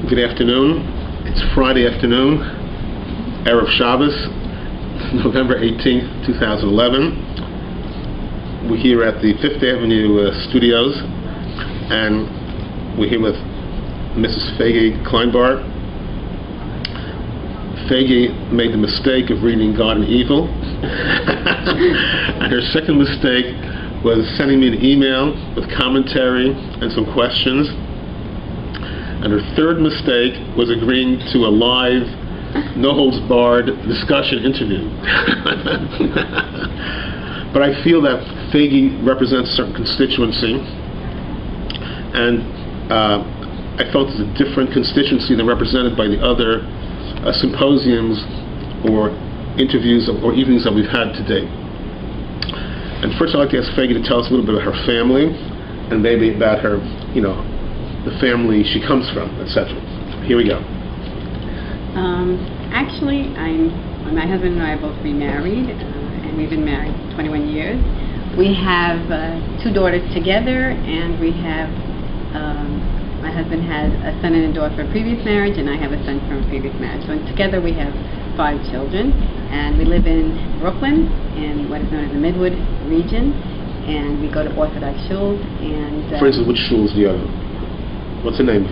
Good afternoon. It's Friday afternoon, Erev Shabbos, November 18th, 2011. We're here at the Fifth Avenue studios, and we're here with Mrs. Fayge Kleinbart. Fayge made the mistake of reading God and Evil, and her second mistake was sending me an email with commentary and some questions. And her third mistake was agreeing to a live, no-holds-barred discussion interview. But I feel that Fayge represents a certain constituency, and I felt it's a different constituency than represented by the other symposiums or interviews or evenings that we've had today. And first I'd like to ask Fayge to tell us a little bit about her family, and maybe about her, the family she comes from, etc. Here we go. Actually, my husband and I are both remarried, and we've been married 21 years. We have 2 daughters together, and we have, my husband had a son and a daughter from a previous marriage, and I have a son from a previous marriage. So together we have 5 children, and we live in Brooklyn, in what is known as the Midwood region, and we go to Orthodox shuls. And for instance, which shuls do you go to? What's the name?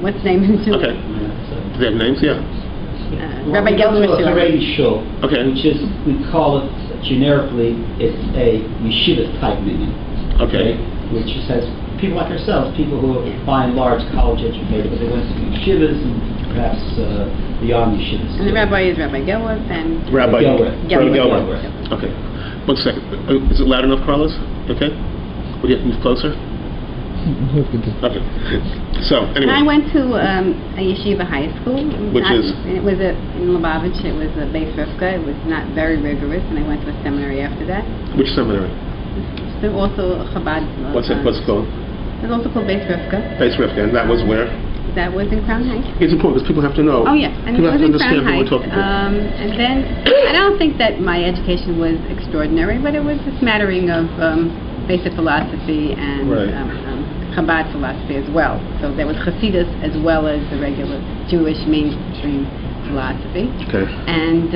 What's the name of the shul? Okay. Do they have names? Yeah. Rabbi Gelder's shul. Haredi shul. Okay. Which is, we call it generically, it's a yeshiva type meaning. Okay. Which says people like ourselves, people who are by and large college educated, but they went to yeshivas and perhaps beyond yeshivas. And the rabbi is Rabbi Gelder's and Rabbi Gelder. Okay. 1 second. Is it loud enough, Carlos? Okay. Would you have to move closer? Okay. So, anyway. And I went to a yeshiva high school. Which is? It was in Lubavitch. It was a Beis Rivka. It was not very rigorous, and I went to a seminary after that. Which seminary? So also Chabad. What's it called? It's also called Beis Rivka. Beis Rivka, and that was where? That was in Crown Heights. It's important because people have to know. Oh, yeah. And people it have was to in understand Crown what we're talking about. And then, I don't think that my education was extraordinary, but it was a smattering of basic philosophy and Chabad philosophy as well. So there was Hasidus as well as the regular Jewish mainstream philosophy. Okay. And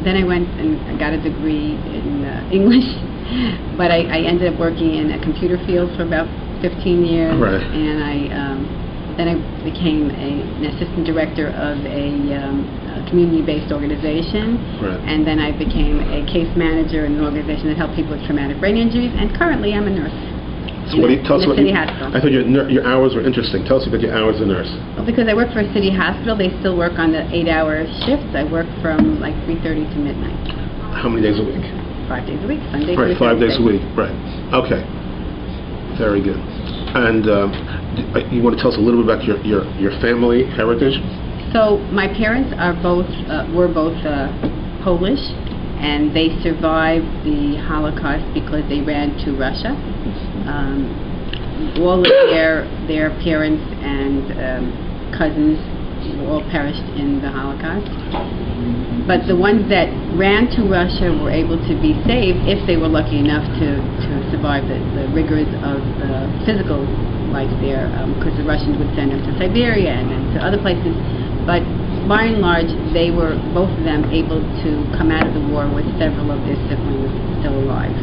then I went and I got a degree in English, but I ended up working in a computer field for about 15 years. Right. And then I became an assistant director of a community-based organization. Right. And then I became a case manager in an organization that helped people with traumatic brain injuries. And currently I'm a nurse. So what do you tell us about City Hospital. I thought your hours were interesting. Tell us about your hours as a nurse. Well, because I work for a city hospital, they still work on the 8-hour shifts. I work from like 3:30 to midnight. How many days a week? 5 days a week, Sunday. Right, 5 days a week. Right. Okay. Very good. And you want to tell us a little bit about your family heritage? So my parents are were both Polish, and they survived the Holocaust because they ran to Russia. All of their parents and cousins all perished in the Holocaust. But the ones that ran to Russia were able to be saved if they were lucky enough to survive the rigors of physical life there, because the Russians would send them to Siberia and then to other places. But by and large, they were, both of them, able to come out of the war with several of their siblings still alive.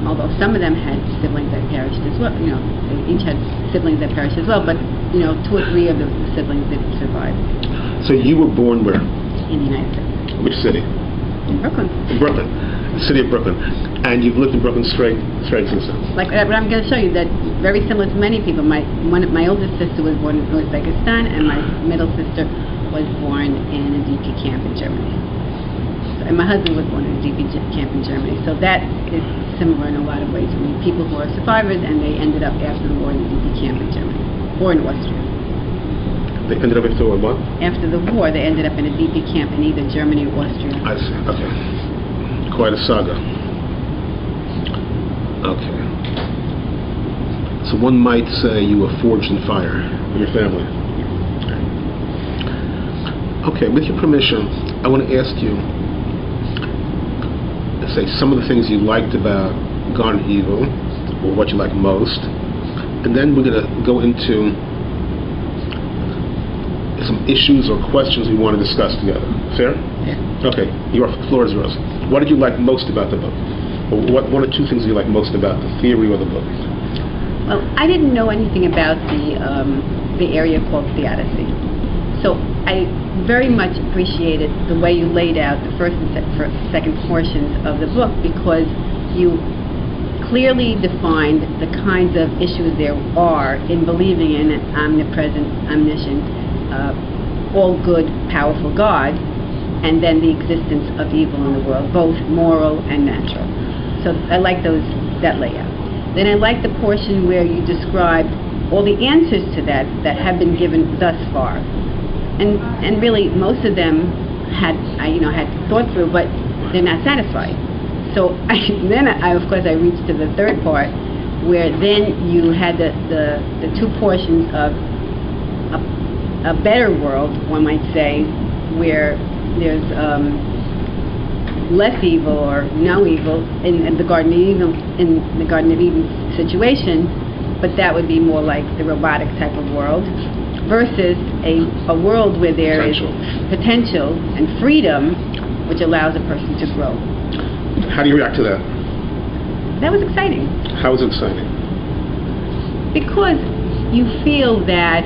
Although some of them had siblings that perished as well. They each had siblings that perished as well, but 2 or 3 of the siblings did survive. So you were born where? In the United States. Which city? In Brooklyn. In Brooklyn, the city of Brooklyn. And you've lived in Brooklyn straight since then. Like what I'm going to show you, that very similar to many people. My oldest sister was born in Uzbekistan, and my middle sister was born in a DP camp in Germany. And my husband was born in a DP camp in Germany. So that is similar in a lot of ways. I mean, people who are survivors, and they ended up after the war in a DP camp in Germany or in Austria. They ended up in what? After the war, they ended up in a DP camp in either Germany or Austria. I see. Okay. Quite a saga. Okay. So one might say you were forged in fire with your family. Okay, with your permission, I want to ask you to say some of the things you liked about God and Evil, or what you like most, and then we're going to go into some issues or questions we want to discuss together. Fair? Yeah. Okay, your floor is yours. What did you like most about the book? Or what one or two things you like most about the theory or the book? Well, I didn't know anything about the area called theodicy. So I very much appreciated the way you laid out the first and second portions of the book, because you clearly defined the kinds of issues there are in believing in an omnipresent, omniscient, all good, powerful God, and then the existence of evil in the world, both moral and natural. So I like that layout. Then I like the portion where you described all the answers to that have been given thus far, and really most of them had thought through, but they're not satisfied. So then of course I reached to the third part, where then you had the two portions of a better world, one might say, where there's less evil or no evil in the Garden of Eden situation, but that would be more like the robotic type of world, versus a world where there is potential and freedom, which allows a person to grow. How do you react to that? That was exciting. How was it exciting? Because you feel that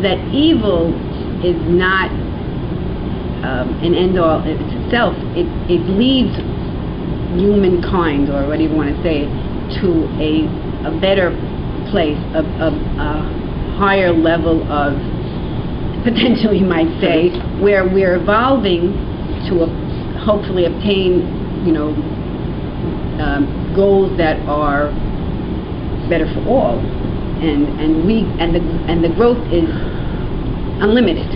that evil is not an end-all itself. It leads humankind, or whatever you want to say, to a better place, a higher level of potential, you might say, where we're evolving to hopefully obtain, goals that are better for all, and the growth is unlimited.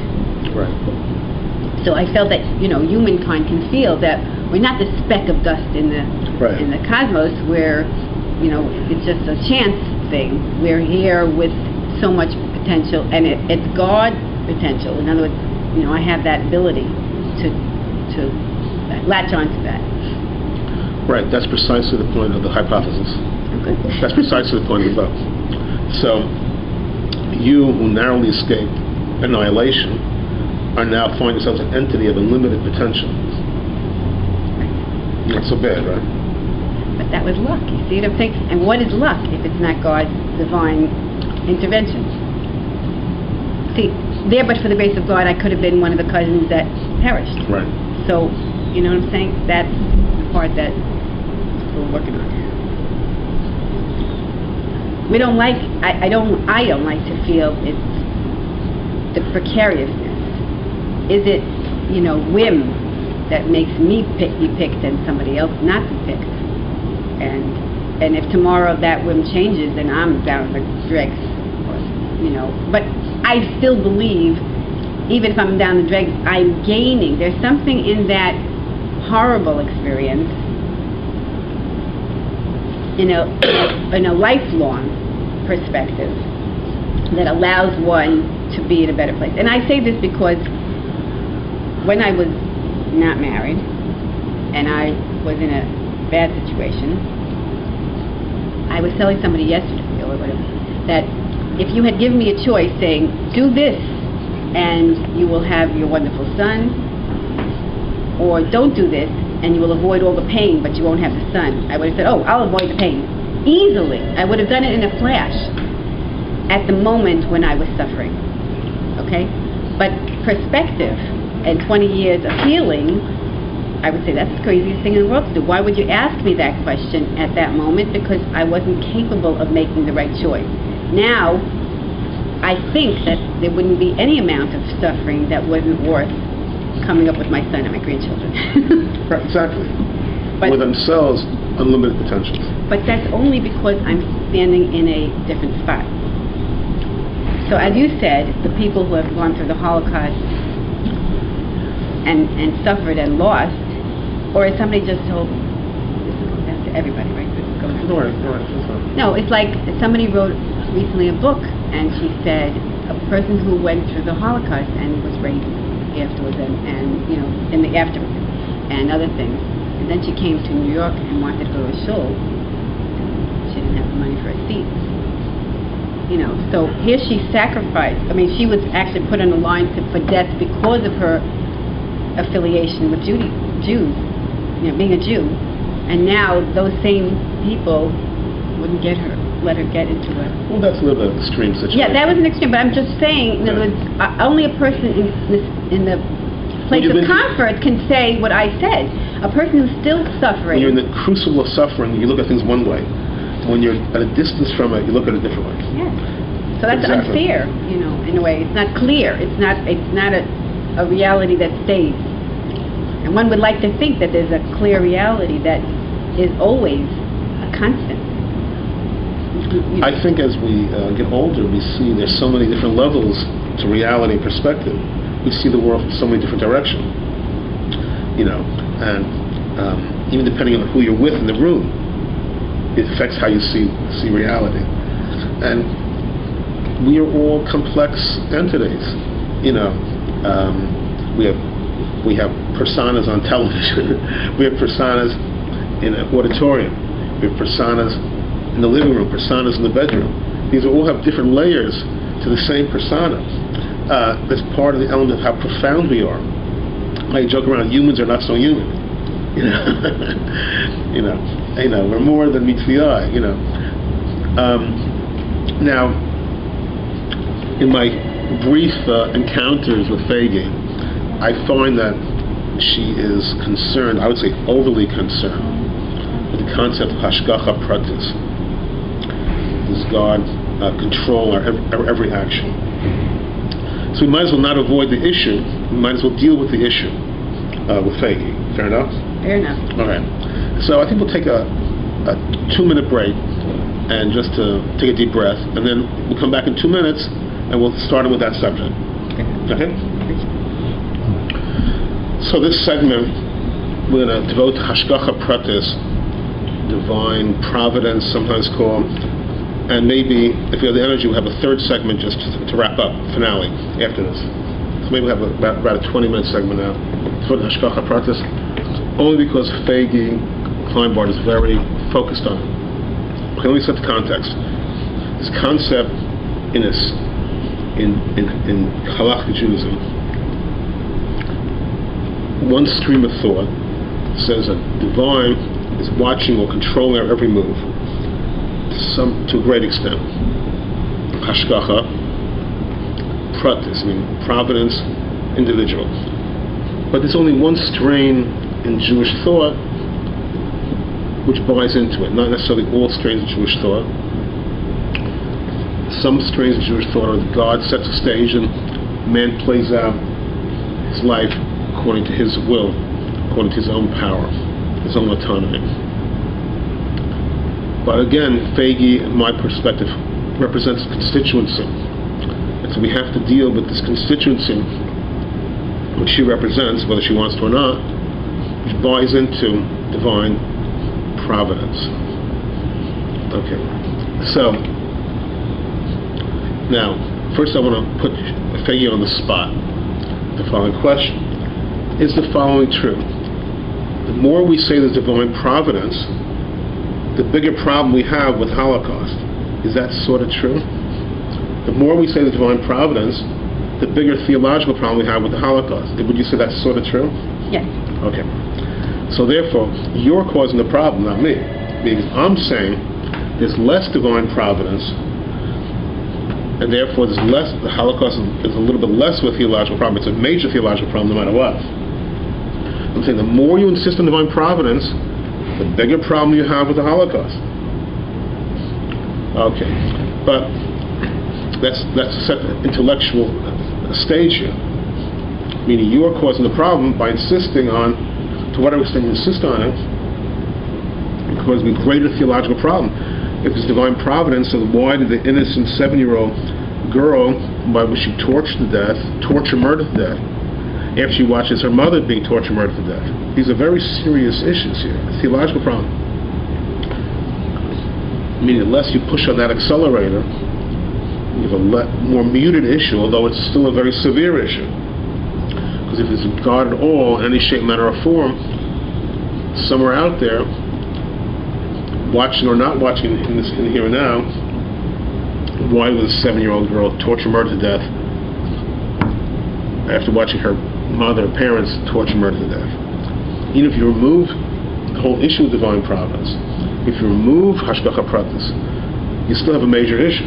Right. So I felt that humankind can feel that we're not the speck of dust in the cosmos, where it's just a chance thing. We're here with so much potential, and it's God potential. In other words, I have that ability to latch onto that. Right. That's precisely the point of the hypothesis. Okay. That's precisely the point of the book. So you, who narrowly escaped annihilation, are now finding yourselves an entity of unlimited potential. Not so bad, right? But that was luck. You see what I'm saying? And what is luck if it's not God's divine intervention? See, there, but for the grace of God, I could have been one of the cousins that perished. Right. So, you know what I'm saying? That's the part that we're working on. We don't like. I don't like to feel it's the precariousness. Is it, whim that makes me be picked and somebody else not be picked? And if tomorrow that whim changes, then I'm down the dregs, But I still believe, even if I'm down the dregs, I'm gaining. There's something in that horrible experience, in a lifelong perspective, that allows one to be in a better place. And I say this because when I was not married and I was in a bad situation, I was telling somebody yesterday or whatever that if you had given me a choice saying, do this and you will have your wonderful son, or don't do this and you will avoid all the pain but you won't have the son, I would have said, oh, I'll avoid the pain easily. I would have done it in a flash at the moment when I was suffering. Okay? But perspective and 20 years of healing, I would say that's the craziest thing in the world to do. Why would you ask me that question at that moment? Because I wasn't capable of making the right choice. Now, I think that there wouldn't be any amount of suffering that wasn't worth coming up with my son and my grandchildren. Right, exactly. But, with themselves, unlimited potentials. But that's only because I'm standing in a different spot. So as you said, the people who have gone through the Holocaust and suffered and lost, or as somebody just told, this goes out to everybody, right? This goes No, it's like somebody wrote recently a book, and she said a person who went through the Holocaust and was raped afterwards, and in the afterwards, and other things. And then she came to New York and wanted to go to a shul. She didn't have the money for a seat. So here she sacrificed. I mean, she was actually put on the line for death because of her affiliation with Jews, being a Jew. And now those same people wouldn't let her get into it. Well, that's a little bit of an extreme situation. Yeah, that was an extreme, but I'm just saying, in other words, only a person in the place of comfort can say what I said. A person who's still suffering. When you're in the crucible of suffering, you look at things one way. When you're at a distance from it, you look at it a different way. Yeah. So that's unfair, in a way. It's not clear. It's not a reality that stays. And one would like to think that there's a clear reality that is always a constant. I think as we get older, we see there's so many different levels to reality and perspective. We see the world from so many different directions. And even depending on who you're with in the room, it affects how you see reality. And we are all complex entities. We have personas on television. We have personas in an auditorium. We have personas in the living room, personas in the bedroom. These all have different layers to the same persona. That's part of the element of how profound we are. I joke around, humans are not so human. We're more than meets the eye. Now, in my brief encounters with Fayge, I find that she is concerned, I would say overly concerned, with the concept of hashgacha pratis. Does God control our every action? So we might as well not avoid the issue. We might as well deal with the issue with Fayge. Fair enough? Fair enough. All right. So I think we'll take a 2-minute break and just to take a deep breath, and then we'll come back in 2 minutes and we'll start with that subject. Okay? So this segment we're going to devote to hashgacha pratis, divine providence, sometimes called, and maybe if we have the energy, we'll have a third segment just to wrap up, finale, after this. So maybe we'll have about a 20-minute segment now for the hashgacha pratis, only because Fayge Kleinbart is very focused on it. Okay, let me set the context. This concept in halakhic Judaism, one stream of thought says that divine is watching or controlling our every move to a great extent. Hashgacha, pratis, providence, individual. But there's only one strain in Jewish thought which buys into it, not necessarily all strains of Jewish thought. Some strains of Jewish thought are that God sets a stage and man plays out his life according to his will, according to his own power, his own autonomy. But again, Fayge, in my perspective, represents a constituency. And so we have to deal with this constituency which she represents, whether she wants to or not, which buys into divine providence. Okay. So, now, first I want to put Fayge on the spot. The following question: is the following true? The more we say there's divine providence, the bigger problem we have with Holocaust. Is that sort of true? The more we say there's divine providence, the bigger theological problem we have with the Holocaust. Would you say that's sort of true? Yes. Okay. So therefore, you're causing the problem, not me. Because I'm saying there's less divine providence, and therefore there's less, the Holocaust is a little bit less of a theological problem. It's a major theological problem no matter what. I'm saying the more you insist on divine providence, the bigger problem you have with the Holocaust. Okay. But that's a set intellectual stage here. Meaning you are causing the problem by insisting on, to whatever extent you insist on it, it causes a greater theological problem. If it's divine providence, then why did the innocent 7-year-old girl, by which she tortured to death, murdered to death, after she watches her mother being tortured, murdered to death? These are very serious issues here. A theological problem. Meaning, unless you push on that accelerator, you have a more muted issue, although it's still a very severe issue. Because if there's God at all, any shape, manner, or form, somewhere out there, watching or not watching in the here and now, why was a 7-year-old girl tortured, murdered to death after watching her mother, parents tortured, murdered to death? Even if you remove the whole issue of divine providence, if you remove hashgacha pratis, you still have a major issue.